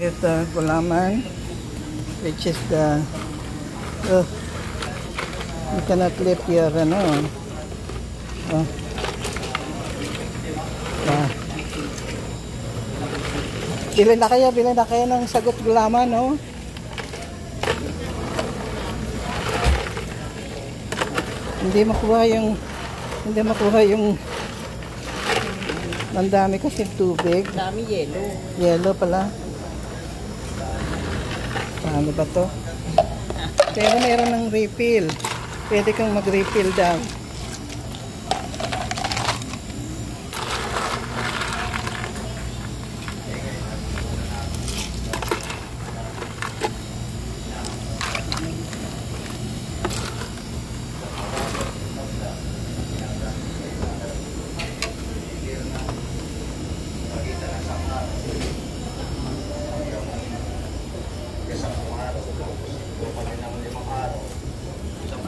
Ito, gulaman, which is the, you cannot lift your, Bili na kayo ng sagot gulaman, no? Hindi makuha yung ang dami kasi tubig. Dami yellow. Yellow pala. Paano ba to? Pero meron ng refill. Pwede kang mag-refill daw.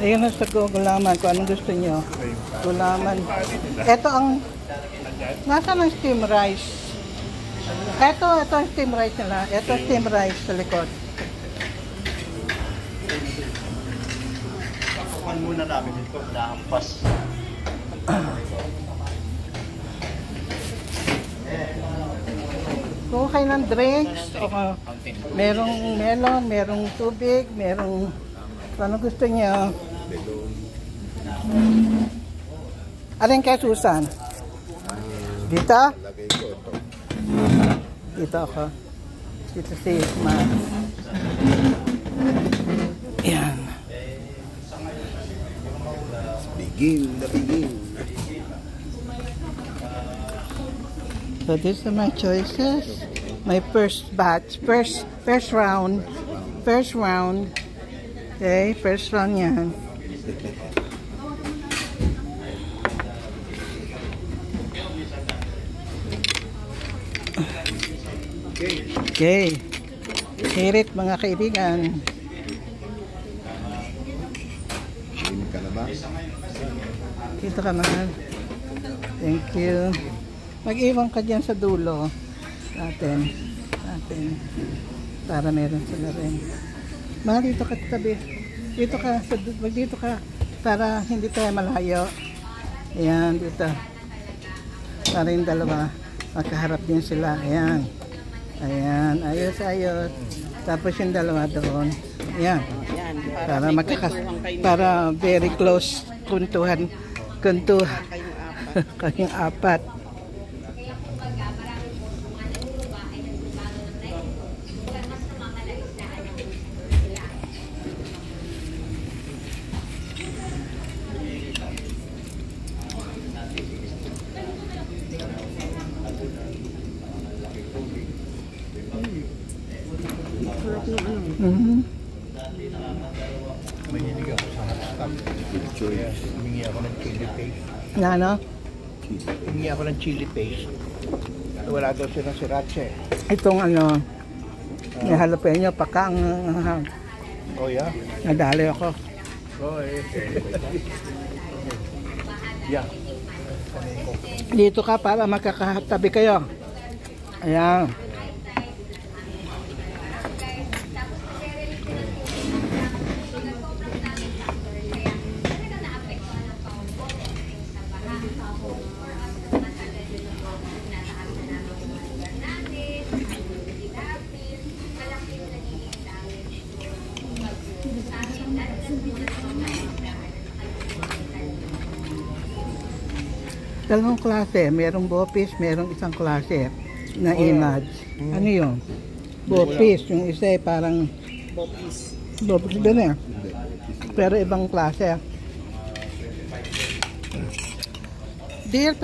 Ayun na sa gulaman kung anong gusto nyo. Gulaman. Ito ang nasa ng steam rice. Ito ang steam rice nila. Ito steam rice sa likod. Pakukan muna namin ito. Nahampas. Kung kayo ng drinks, merong melon, merong tubig, merong ano gusto niyo. Alin kay Susan? Dito? Dito ako. Dito si Ma. Yan. Begin. So these are my choices. My first batch. First round. Okay, first round yan. Okay. Hirit mga kaibigan. Ka na ba? Dito ka mahal. Thank you. Mag-iwan ka dyan sa dulo. Natin. Para meron sila rin. Mahal, dito ka tabi. Dito ka para hindi tayo malayo. Ayan, dito. Para yung dalawa magkaharap din sila. Ayan. Ayos. Tapos yung dalawa doon. Ayan. Para very close kuntuhan kayong apat. Mahilig ako sa hot stuff. Humingi ako ng chili paste. Ano? Humingi ako ng chili paste. Wala daw silang sriracha eh. Itong may jalapeno, pakang Oh yeah? nadali ako. Oh eh. Yeah. Dito ka para magkakatabi kayo. Ayan. Dalawang klase, merong bopis, merong isang klase na image. Ano yun? Bopis, yung isa parang bopis din eh. Pero ibang klase. Dear